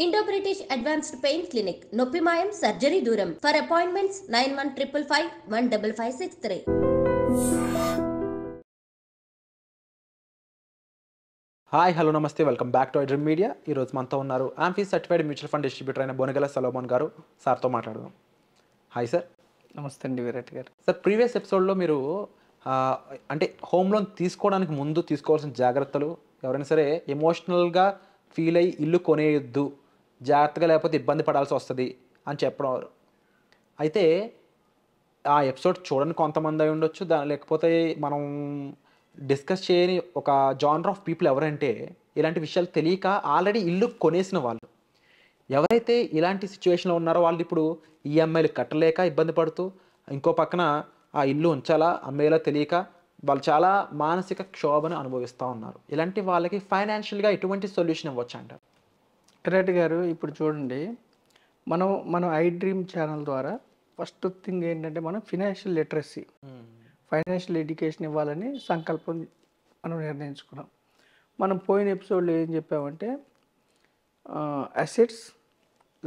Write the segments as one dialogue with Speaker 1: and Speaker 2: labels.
Speaker 1: Indo British advanced pain clinic నొప్పి మాయం surgery దూరం ఫర్ అపాయింట్మెంట్స్ 9155515563.
Speaker 2: హాయ్ హలో నమస్తే welcome back to dream media. ఈరోజు మనతో ఉన్నారు amphi certified mutual fund distributor అయిన బోనగల సలోమన్ గారు. సార్తో మాట్లాడదాం. Hi sir.
Speaker 3: నమస్తే అండి విరాట్ గారు.
Speaker 2: సార్, ప్రీవియస్ ఎపిసోడ్లో మీరు అంటే హోమ్ లోన్ తీసుకోవడానికి ముందు తీసుకోవాల్సిన జాగ్రత్తలు, ఎవరైనా సరే ఎమోషనల్గా ఫీల్ అయ్యి ఇల్లు కొనేయొద్దు, జాగ్రత్తగా లేకపోతే ఇబ్బంది పడాల్సి వస్తుంది అని చెప్పడం. అయితే ఆ ఎపిసోడ్ చూడని కొంతమంది అయి ఉండొచ్చు, లేకపోతే మనం డిస్కస్ చేయని ఒక జానర్ ఆఫ్ పీపుల్ ఎవరంటే ఇలాంటి విషయాలు తెలియక ఆల్రెడీ ఇల్లు కొనేసిన వాళ్ళు. ఎవరైతే ఇలాంటి సిచ్యువేషన్లో ఉన్నారో వాళ్ళు ఇప్పుడు ఈఎంఐలు కట్టలేక ఇబ్బంది పడుతూ, ఇంకో పక్కన ఆ ఇల్లు ఉంచాలా అమ్మేలా తెలియక వాళ్ళు చాలా మానసిక క్షోభను అనుభవిస్తూ ఉన్నారు. ఇలాంటి వాళ్ళకి ఫైనాన్షియల్గా ఎటువంటి సొల్యూషన్ ఇవ్వచ్చు అంటారు?
Speaker 3: విరాట్ గారు, ఇప్పుడు చూడండి, మనం ఐ డ్రీమ్ ఛానల్ ద్వారా ఫస్ట్ థింగ్ ఏంటంటే మనం ఫైనాన్షియల్ లిటరసీ, ఫైనాన్షియల్ ఎడ్యుకేషన్ ఇవ్వాలని సంకల్పం మనం నిర్ణయించుకున్నాం. మనం పోయిన ఎపిసోడ్లో ఏం చెప్పామంటే అసెట్స్,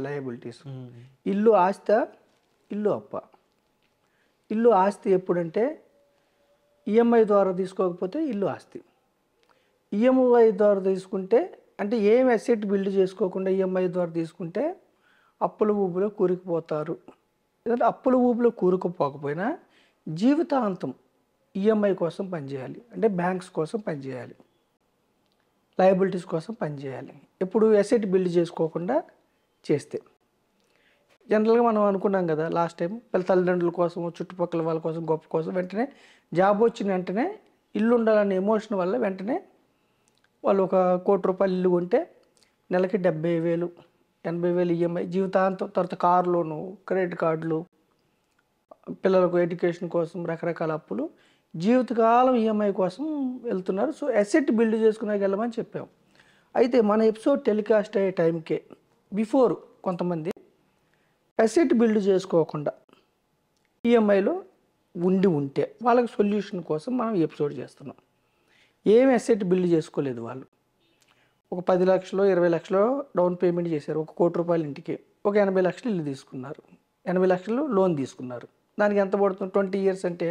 Speaker 3: లయబిలిటీస్. ఇల్లు ఆస్తి, ఇల్లు అప్ప. ఇల్లు ఆస్తి ఎప్పుడంటే ఈఎంఐ ద్వారా తీసుకోకపోతే ఇల్లు ఆస్తి. ఈఎంఐ ద్వారా తీసుకుంటే అంటే ఏం అసెట్ బిల్డ్ చేసుకోకుండా ఈఎంఐ ద్వారా తీసుకుంటే అప్పుల ఊబిలో కూరుకుపోతారు. ఎందుకంటే అప్పుల ఊబిలో కూరుకుపోకపోయినా జీవితాంతం ఈఎంఐ కోసం పనిచేయాలి, అంటే బ్యాంక్స్ కోసం పనిచేయాలి, లయబిలిటీస్ కోసం పనిచేయాలి. ఎప్పుడు అసెట్ బిల్డ్ చేసుకోకుండా చేస్తే. జనరల్గా మనం అనుకున్నాం కదా లాస్ట్ టైం, వాళ్ళ తల్లిదండ్రుల కోసం, చుట్టుపక్కల వాళ్ళ కోసం, గొప్ప కోసం వెంటనే జాబ్ వచ్చిన వెంటనే ఇల్లు ఉండాలనే ఎమోషన్ వల్ల వెంటనే వాళ్ళు ఒక ₹1,00,00,000 ఇల్లు కొంటే నెలకి 70,000, 80,000 ఈఎంఐ జీవితాంతం. తర్వాత కార్ లోను, క్రెడిట్ కార్డులు, పిల్లలకు ఎడ్యుకేషన్ కోసం రకరకాల అప్పులు, జీవితకాలం ఈఎంఐ కోసం వెళ్తున్నారు. సో అసెట్ బిల్డ్ చేసుకునే వెళ్ళమని చెప్పాం. అయితే మన ఎపిసోడ్ టెలికాస్ట్ అయ్యే టైంకే బిఫోర్ కొంతమంది అసెట్ బిల్డ్ చేసుకోకుండా ఈఎంఐలో ఉంటే వాళ్ళకి సొల్యూషన్ కోసం మనం ఎపిసోడ్ చేస్తున్నాం. ఏమి అసెట్ బిల్డ్ చేసుకోలేదు వాళ్ళు. ఒక 10 లక్షలు, 20 లక్షలు డౌన్ పేమెంట్ చేశారు. ఒక ₹1,00,00,000 ఇంటికి ఒక 80 లక్షలు ఇల్లు తీసుకున్నారు, 80 లక్షలు లోన్ తీసుకున్నారు. దానికి ఎంత పడుతుంది? 20 ఇయర్స్ అంటే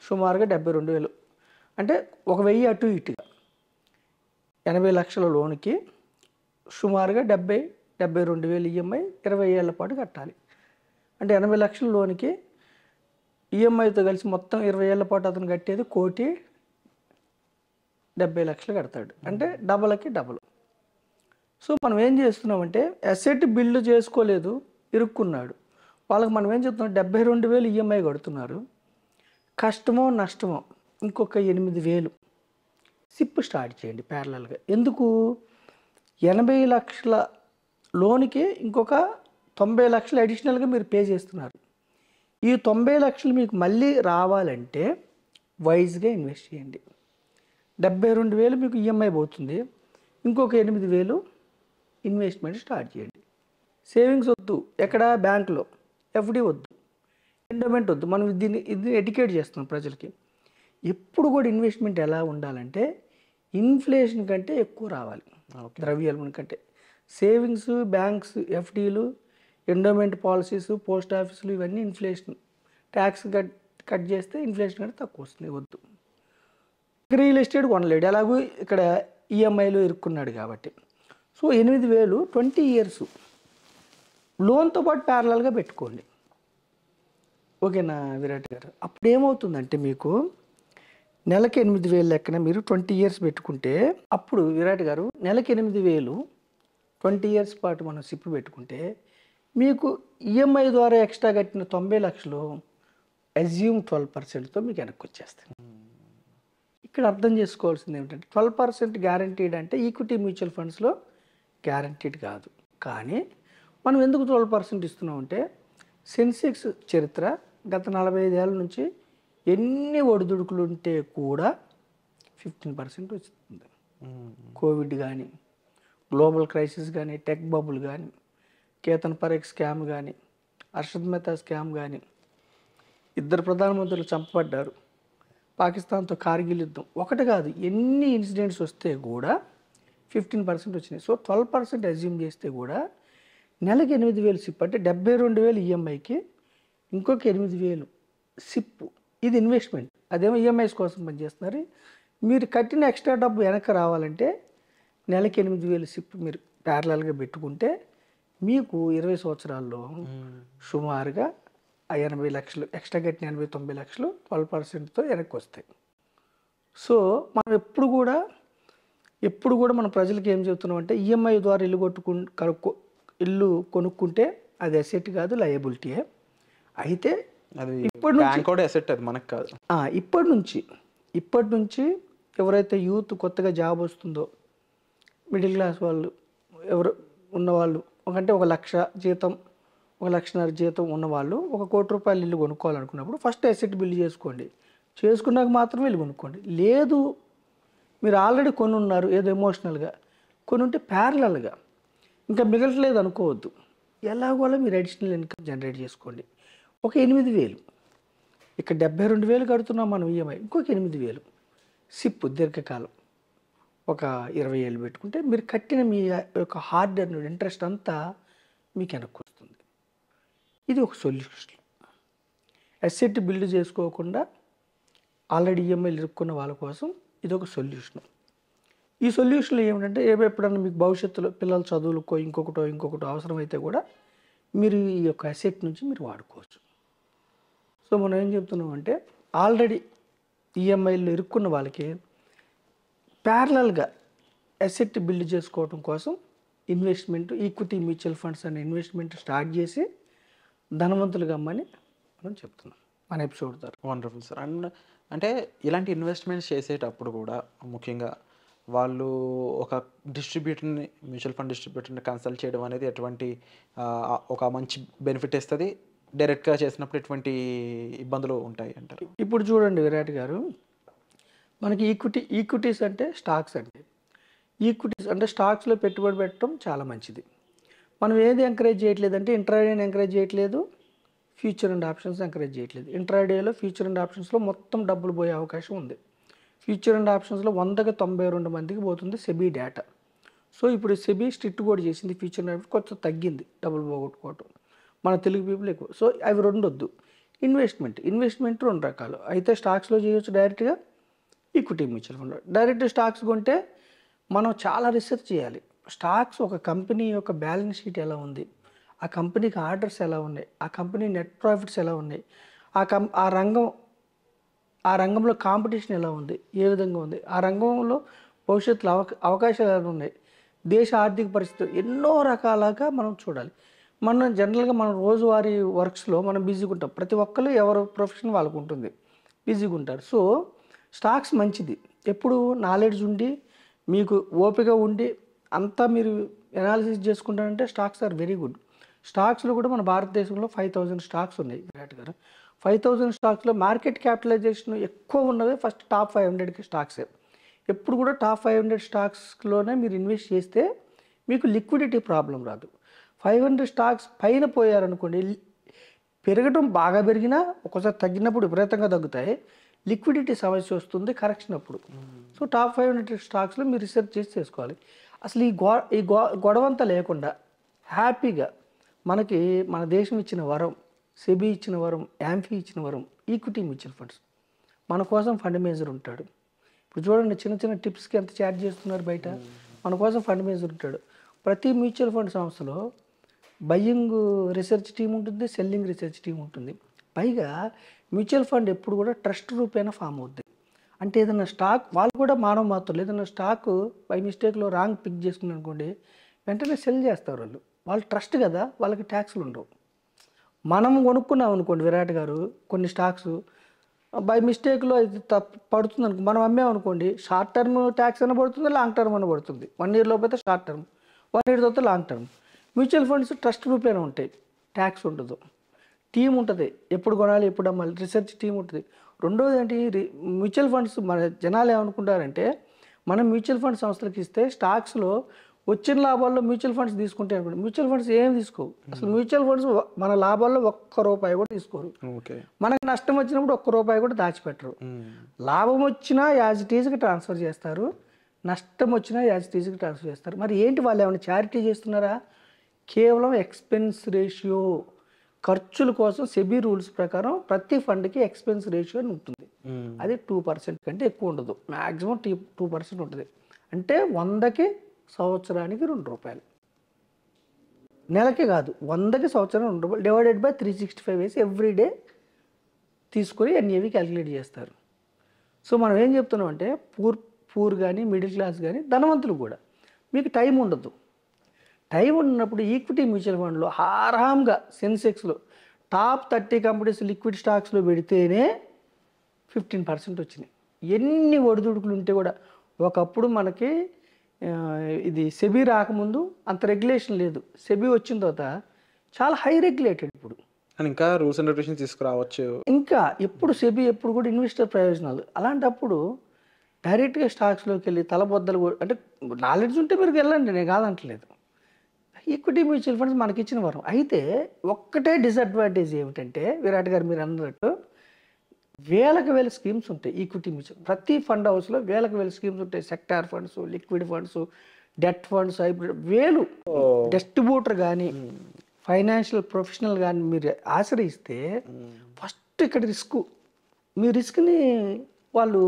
Speaker 3: సుమారుగా 72,000. అంటే 1,000 అటు ఇటుగా 80 లక్షల లోన్కి సుమారుగా 72,000 ఈఎంఐ 20 ఏళ్ల పాటు కట్టాలి. అంటే 80 లక్షల లోన్కి ఈఎంఐతో కలిసి మొత్తం 20 ఏళ్ల పాటు అతను కట్టేది 1,70,00,000 కడతాడు. అంటే డబల్కి డబల్. సో మనం ఏం చేస్తున్నామంటే అసెట్ బిల్డ్ చేసుకోలేదు, ఇరుక్కున్నాడు. వాళ్ళకి మనం ఏం చెప్తున్నాం, 72,000 ఈఎంఐ కడుతున్నారు. కష్టమో నష్టమో ఇంకొక 8,000 సిప్ స్టార్ట్ చేయండి ప్యారలల్గా. ఎందుకు? 80 లక్షల లోన్కి ఇంకొక 90 లక్షలు అడిషనల్గా మీరు పే చేస్తున్నారు. ఈ 90 లక్షలు మీకు మళ్ళీ రావాలంటే వైజ్గా ఇన్వెస్ట్ చేయండి. 72,000 మీకు ఈఎంఐ పోతుంది, ఇంకొక 8,000 ఇన్వెస్ట్మెంట్ స్టార్ట్ చేయండి. సేవింగ్స్ వద్దు, ఎక్కడ బ్యాంకులో, ఎఫ్డి వద్దు, ఎండోమెంట్ వద్దు. మనం ఇది ఎడ్యుకేట్ చేస్తున్నాం ప్రజలకి. ఎప్పుడు కూడా ఇన్వెస్ట్మెంట్ ఎలా ఉండాలంటే ఇన్ఫ్లేషన్ కంటే ఎక్కువ రావాలి, ద్రవ్యోల్బణం కంటే. సేవింగ్స్, బ్యాంక్స్, ఎఫ్డీలు, ఎండోమెంట్ పాలసీస్, పోస్ట్ ఆఫీసులు ఇవన్నీ ఇన్ఫ్లేషన్, ట్యాక్స్ కట్ చేస్తే ఇన్ఫ్లేషన్ కంటే తక్కువ వస్తుంది. వద్దు. రియల్ ఎస్టేట్ కొనలేడు, ఎలాగూ ఇక్కడ ఈఎంఐలో ఇరుక్కున్నాడు కాబట్టి. సో 8,000 20 ఇయర్స్ లోన్తో పాటు ప్యారలల్గా పెట్టుకోండి. ఓకేనా విరాట్ గారు? అప్పుడు ఏమవుతుందంటే మీకు నెలకి 8,000 లెక్కన మీరు 20 ఇయర్స్ పెట్టుకుంటే, అప్పుడు విరాట్ గారు నెలకి 8,000 20 ఇయర్స్ పాటు మనం సిప్ పెట్టుకుంటే మీకు ఈఎంఐ ద్వారా ఎక్స్ట్రా కట్టిన 90 లక్షలు అజ్యూమ్ 12%తో మీకు వెనక్కి వచ్చేస్తాయి. ఇక్కడ అర్థం చేసుకోవాల్సింది ఏమిటంటే 12% గ్యారంటీడ్ అంటే ఈక్విటీ మ్యూచువల్ ఫండ్స్లో గ్యారంటీడ్ కాదు. కానీ మనం ఎందుకు 12% ఇస్తున్నామంటే సెన్సెక్స్ చరిత్ర గత 45 ఏళ్ళ నుంచి ఎన్ని ఒడిదుడుకులు ఉంటే కూడా 15% వస్తుంది. కోవిడ్ కానీ, గ్లోబల్ క్రైసిస్ కానీ, టెక్ బబుల్ కానీ, కేతన్ పరేఖ్ స్కామ్ కానీ, హర్షద్ మెహతా స్కామ్ కానీ, 2 ప్రధానమంత్రులు చంపబడ్డారు, పాకిస్తాన్తో కార్గిల్ యుద్ధం, ఒకటి కాదు ఎన్ని ఇన్సిడెంట్స్ వస్తే కూడా 15% వచ్చినాయి. సో 12% అజ్యూమ్ చేస్తే కూడా నెలకి 8,000 సిప్ అంటే 72,000 ఈఎంఐకి ఇంకొక 8,000 సిప్. ఇది ఇన్వెస్ట్మెంట్. అదేమో ఈఎంఐస్ కోసం పనిచేస్తున్నారు. మీరు కట్టిన ఎక్స్ట్రా డబ్బు వెనక్కి రావాలంటే నెలకి 8,000 సిప్ మీరు ప్యారలల్గా పెట్టుకుంటే మీకు 20 సంవత్సరాల్లో సుమారుగా ఆ 80 లక్షలు ఎక్స్ట్రా కట్టిన 80-90 లక్షలు 12%తో వెనక్కి వస్తాయి. సో మనం ఎప్పుడు కూడా మన ప్రజలకు ఏం చెబుతున్నాం అంటే ఈఎంఐ ద్వారా ఇల్లు కొనుక్కుంటే అది అసెట్ కాదు, లయబిలిటీయే. అయితే ఇప్పటి నుంచి ఎవరైతే యూత్ కొత్తగా జాబ్ వస్తుందో, మిడిల్ క్లాస్ వాళ్ళు ఎవరు ఉన్నవాళ్ళు, అంటే 1 లక్ష జీతం 1,50,000 జీతం ఉన్నవాళ్ళు 1 కోటి రూపాయలు ఇల్లు కొనుక్కోవాలనుకున్నప్పుడు ఫస్ట్ అసెట్ బిల్డ్ చేసుకోండి. చేసుకున్నాక మాత్రమే ఇల్లు కొనుక్కోండి. లేదు మీరు ఆల్రెడీ కొని ఉన్నారు, ఏదో ఎమోషనల్గా కొని ఉంటే ప్యారలల్గా ఇంకా మిగలట్లేదు అనుకోవద్దు. ఎలాగోలా మీరు అడిషనల్ ఇన్కమ్ జనరేట్ చేసుకోండి. ఒక 8,000 ఇక్కడ 72,000 కడుతున్నాం మనం ఈఎంఐ, ఇంకొక 8,000 సిప్ దీర్ఘకాలం ఒక 20 ఏళ్ళు పెట్టుకుంటే మీరు కట్టిన మీ యొక్క హార్డ్ ఎర్న్డ్ ఇంట్రెస్ట్ అంతా మీకు వెనక్కి వస్తుంది. ఇది ఒక సొల్యూషన్. అసెట్ బిల్డ్ చేసుకోకుండా ఆల్రెడీ ఈఎంఐలు ఇరుక్కున్న వాళ్ళ కోసం ఇది ఒక సొల్యూషన్. ఈ సొల్యూషన్లో ఏమిటంటే ఎప్పుడన్నా మీకు భవిష్యత్తులో పిల్లల చదువులకో ఇంకొకటో అవసరమైతే కూడా మీరు ఈ యొక్క అసెట్ నుంచి మీరు వాడుకోవచ్చు. సో మనం ఏం చెప్తున్నామంటే ఆల్రెడీ ఈఎంఐలు ఇరుక్కున్న వాళ్ళకి ప్యారలల్గా అసెట్ బిల్డ్ చేసుకోవడం కోసం ఇన్వెస్ట్మెంట్, ఈక్విటీ మ్యూచువల్ ఫండ్స్ అనే ఇన్వెస్ట్మెంట్ స్టార్ట్ చేసి ధనవంతులుగా అమ్మని మనం చెప్తున్నాం మన ఎపిసోడ్ ద్వారా.
Speaker 2: Wonderful sir. అండ్ అంటే ఇలాంటి ఇన్వెస్ట్మెంట్స్ చేసేటప్పుడు కూడా ముఖ్యంగా వాళ్ళు ఒక డిస్ట్రిబ్యూటర్ని, మ్యూచువల్ ఫండ్ డిస్ట్రిబ్యూటర్ని కన్సల్ట్ చేయడం అనేది ఎటువంటి ఒక మంచి బెనిఫిట్ ఇస్తుంది, డైరెక్ట్గా చేసినప్పుడు ఎటువంటి ఇబ్బందులు ఉంటాయి అంటారు?
Speaker 3: ఇప్పుడు చూడండి విరాట్ గారు, మనకి ఈక్విటీస్ అంటే స్టాక్స్ అండి. ఈక్విటీస్ అంటే స్టాక్స్లో పెట్టుబడి పెట్టడం చాలా మంచిది. మనం ఏది ఎంకరేజ్ చేయట్లేదంటే ఇంట్రాడేని ఎంకరేజ్ చేయట్లేదు, ఫ్యూచర్ అండ్ ఆప్షన్స్ ఎంకరేజ్ చేయట్లేదు. ఇంట్రాడేలో ఫ్యూచర్ అండ్ ఆప్షన్స్లో మొత్తం డబ్బులు పోయే అవకాశం ఉంది. ఫ్యూచర్ అండ్ ఆప్షన్స్లో 100కి 92 మందికి పోతుంది సెబీ డేటా. సో ఇప్పుడు సెబీ స్ట్రిక్ట్ కూడా చేసింది, ఫ్యూచర్ అండ్ ఆప్షన్స్ కొంచెం తగ్గింది డబ్బులు పోగొట్టుకోవటం, మన తెలుగు పీపుల్ ఎక్కువ. సో అవి రెండొద్దు. ఇన్వెస్ట్మెంట్ 2 రకాలు. అయితే స్టాక్స్లో చేయొచ్చు డైరెక్ట్గా, equity mutual fund. Direct stocks కొంటే మనం చాలా రీసెర్చ్ చేయాలి. స్టాక్స్ ఒక కంపెనీ యొక్క బ్యాలెన్స్ షీట్ ఎలా ఉంది, ఆ కంపెనీకి ఆర్డర్స్ ఎలా ఉన్నాయి, ఆ కంపెనీ నెట్ ప్రాఫిట్స్ ఎలా ఉన్నాయి, ఆ రంగంలో కాంపిటీషన్ ఎలా ఉంది, ఏ విధంగా ఉంది, ఆ రంగంలో భవిష్యత్తులో అవకాశాలు ఎలా ఉన్నాయి, దేశ ఆర్థిక పరిస్థితులు, ఎన్నో రకాలుగా మనం చూడాలి. మనం జనరల్గా మన రోజువారీ వర్క్స్లో మనం బిజీగా ఉంటాం. ప్రతి ఒక్కరు ఎవరు ప్రొఫెషన్ వాళ్ళకు ఉంటుంది, బిజీగా ఉంటారు. సో స్టాక్స్ మంచిది. ఎప్పుడు నాలెడ్జ్ ఉండి మీకు ఓపిక ఉండి అంతా మీరు ఎనాలిసిస్ చేసుకుంటారంటే స్టాక్స్ ఆర్ వెరీ గుడ్. స్టాక్స్లో కూడా మన భారతదేశంలో 5,000 స్టాక్స్ ఉన్నాయి విరాట్ గారు. 5,000 స్టాక్స్లో మార్కెట్ క్యాపిటలైజేషన్ ఎక్కువ ఉన్నది ఫస్ట్ టాప్ 500 స్టాక్సే. ఎప్పుడు కూడా టాప్ 500 స్టాక్స్లోనే మీరు ఇన్వెస్ట్ చేస్తే మీకు లిక్విడిటీ ప్రాబ్లం రాదు. 500 స్టాక్స్ పైన పోయారనుకోండి, పెరగడం బాగా పెరిగినా ఒక్కోసారి తగ్గినప్పుడు విపరీతంగా తగ్గుతాయి, లిక్విడిటీ సమస్య వస్తుంది కరెక్షన్ అప్పుడు. సో టాప్ 500 స్టాక్స్లో మీరు రీసెర్చ్ చేసి చేసుకోవాలి. అసలు ఈ గొడవంతా లేకుండా హ్యాపీగా మనకి మన దేశం ఇచ్చిన వరం, సెబీ ఇచ్చిన వరం, యాంఫీ ఇచ్చిన వరం, ఈక్విటీ మ్యూచువల్ ఫండ్స్. మన కోసం ఫండ్ మేనేజర్ ఉంటాడు. ఇప్పుడు చూడండి, చిన్న టిప్స్కి ఎంత ఛార్జ్ చేస్తున్నారు బయట, మన కోసం ఫండ్ మేనేజర్ ఉంటాడు. ప్రతి మ్యూచువల్ ఫండ్ సంస్థలో బయ్యింగ్ రీసెర్చ్ టీం ఉంటుంది, సెల్లింగ్ రీసెర్చ్ టీం ఉంటుంది. పైగా మ్యూచువల్ ఫండ్ ఎప్పుడు కూడా ట్రస్ట్ రూపేణ ఫామ్ అవుతుంది. అంటే ఏదైనా స్టాక్, వాళ్ళు కూడా మానవ మాత్రం ఏదైనా స్టాక్ బై మిస్టేక్లో రాంగ్ పిక్ చేసుకుని అనుకోండి, వెంటనే సెల్ చేస్తారు వాళ్ళు ట్రస్ట్ కదా, వాళ్ళకి ట్యాక్స్లు ఉండవు. మనం కొనుక్కున్నాం అనుకోండి విరాట్ గారు, కొన్ని స్టాక్స్ బై మిస్టేక్లో ఇది పడుతుంది అనుకో, మనం అమ్మామనుకోండి, షార్ట్ టర్మ్ ట్యాక్స్ అయినా పడుతుంది, లాంగ్ టర్మ్ అయినా పడుతుంది. 1 year లోపు అయితే షార్ట్ టర్మ్, 1 year తర్వాత long term. Mutual funds trust రూపేణ ఉంటాయి, ట్యాక్స్ ఉండదు. టీం ఉంటుంది, ఎప్పుడు కొనాలి ఎప్పుడు అమ్మాలి, రీసెర్చ్ టీం ఉంటుంది. రెండోది ఏంటి, మ్యూచువల్ ఫండ్స్ మన జనాలు ఏమనుకుంటారంటే, మనం మ్యూచువల్ ఫండ్ సంస్థలకు ఇస్తే స్టాక్స్లో వచ్చిన లాభాల్లో మ్యూచువల్ ఫండ్స్ తీసుకుంటే అనుకోండి, మ్యూచువల్ ఫండ్స్ ఏమి తీసుకోవు. అసలు మ్యూచువల్ ఫండ్స్ మన లాభాల్లో ₹1 కూడా తీసుకోరు. మనకు నష్టం వచ్చినప్పుడు ₹1 కూడా దాచిపెట్టరు. లాభం వచ్చినా యాజ్ ఇట్ ఈజ్గా ట్రాన్స్ఫర్ చేస్తారు, నష్టం వచ్చినా యాజ్ టీజీకి ట్రాన్స్ఫర్ చేస్తారు. మరి ఏంటి వాళ్ళు ఏమైనా చారిటీ చేస్తున్నారా? కేవలం ఎక్స్పెన్స్ రేషియో, ఖర్చుల కోసం సెబీ రూల్స్ ప్రకారం ప్రతి ఫండ్కి ఎక్స్పెన్స్ రేషియో అని ఉంటుంది. అది 2% కంటే ఎక్కువ ఉండదు, మ్యాక్సిమం 2% ఉంటుంది. అంటే 100కి సంవత్సరానికి ₹2, నెలకి కాదు 100కి సంవత్సరానికి ₹2 డివైడెడ్ బై 365 వేసి ఎవ్రీడే తీసుకొని ఎన్ఏవి క్యాలిక్యులేట్ చేస్తారు. సో మనం ఏం చెప్తున్నాం అంటే పూర్ కానీ మిడిల్ క్లాస్ కానీ ధనవంతులు కూడా మీకు టైం ఉండదు. టైం ఉన్నప్పుడు ఈక్విటీ మ్యూచువల్ ఫండ్లో ఆరాంగా సెన్సెక్స్లో టాప్ 30 కంపెనీస్ లిక్విడ్ స్టాక్స్లో పెడితేనే 15% వచ్చినాయి. ఎన్ని ఒడిదుడుకులు ఉంటే కూడా, ఒకప్పుడు మనకి ఇది సెబీ రాకముందు అంత రెగ్యులేషన్ లేదు, సెబీ వచ్చిన తర్వాత చాలా హై రెగ్యులేటెడ్ ఇప్పుడు.
Speaker 2: అని ఇంకా రూల్స్ అండ్ రెగ్యులేషన్స్ తీసుకురావచ్చు.
Speaker 3: ఇంకా ఎప్పుడు సెబీ ఎప్పుడు కూడా ఇన్వెస్టర్ ప్రయోజనాలు. అలాంటప్పుడు డైరెక్ట్గా స్టాక్స్లోకి వెళ్ళి తలబొద్దలు అంటే నాలెడ్జ్ ఉంటే మీరు వెళ్ళండి, నేను కాదంటలేదు. ఈక్విటీ మ్యూచువల్ ఫండ్స్ మనకి ఇచ్చిన వరం. అయితే ఒక్కటే డిసడ్వాంటేజ్ ఏమిటంటే విరాట్ గారు మీరు అన్నట్టు వేలకు వేల స్కీమ్స్ ఉంటాయి ఈక్విటీ మ్యూచువల్. ప్రతి ఫండ్ హౌస్లో వేలకు వేల స్కీమ్స్ ఉంటాయి. Sector funds, liquid funds, debt funds, hybrid వేలు. డిస్ట్రిబ్యూటర్ కానీ ఫైనాన్షియల్ ప్రొఫెషనల్ కానీ మీరు ఆశ్రయిస్తే ఫస్ట్ ఇక్కడ రిస్క్, మీ రిస్క్ని వాళ్ళు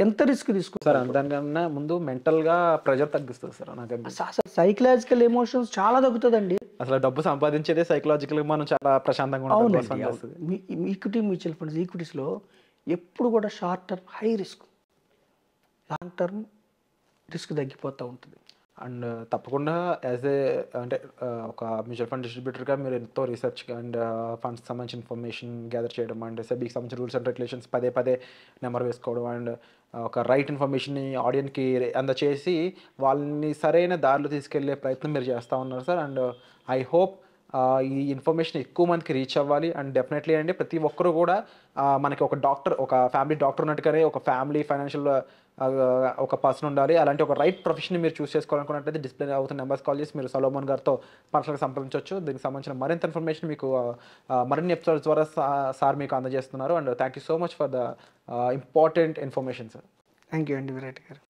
Speaker 3: ఎంత రిస్క్ తీసుకుంటారు
Speaker 2: సార్? దానికన్నా ముందు మెంటల్గా ప్రెషర్ తగ్గిస్తుంది సార్ నాకు.
Speaker 3: అసలు సైకలాజికల్ ఎమోషన్స్ చాలా తగ్గుతుందండి.
Speaker 2: అసలు డబ్బు సంపాదించేదే సైకలాజికల్గా మనం చాలా ప్రశాంతంగా ఉంటాం.
Speaker 3: ఈక్విటీ మ్యూచువల్ ఫండ్స్ ఈక్విటీస్లో ఎప్పుడు కూడా short term high risk, long term risk తగ్గిపోతూ ఉంటుంది.
Speaker 2: అండ్ తప్పకుండా యాజ్ ఏ అంటే ఒక మ్యూచువల్ ఫండ్ డిస్ట్రిబ్యూటర్గా మీరు ఎంతో రీసెర్చ్ అండ్ ఫండ్స్ సంబంధించిన ఇన్ఫర్మేషన్ గ్యాదర్ చేయడం అండ్ సెబీకి సంబంధించిన రూల్స్ అండ్ రెగ్యులేషన్స్ పదే నెంబర్ వేసుకోవడం అండ్ ఒక రైట్ ఇన్ఫర్మేషన్ని ఆడియన్స్కి అందచేసి వాళ్ళని సరైన దారిలో తీసుకెళ్లే ప్రయత్నం మీరు చేస్తూ ఉన్నారు సార్. అండ్ ఐ హోప్ ఈ ఇన్ఫర్మేషన్ ఎక్కువ మందికి రీచ్ అవ్వాలి. అండ్ డెఫినెట్లీ అండి ప్రతి ఒక్కరు కూడా మనకి ఒక డాక్టర్, ఒక ఫ్యామిలీ డాక్టర్ ఉన్నట్టుగానే ఒక ఫ్యామిలీ ఫైనాన్షియల్ ఒక పర్సన్ ఉండాలి. అలాంటి ఒక రైట్ ప్రొఫెషన్ మీరు చూస్ చేసుకోవాలనుకున్నట్లయితే డిస్ప్లే అవుతున్న నెంబర్స్ కాల్ చేసి మీరు సలోమన్ గారితో పర్సనల్గా సంప్రదించవచ్చు. దీనికి సంబంధించిన మరింత ఇన్ఫర్మేషన్ మీకు మరిన్ని ఎపిసోడ్స్ ద్వారా సార్ మీకు అందజేస్తున్నారు. And thank you so much for the important information sir.
Speaker 3: Thank you అండి విరాట్ గారు.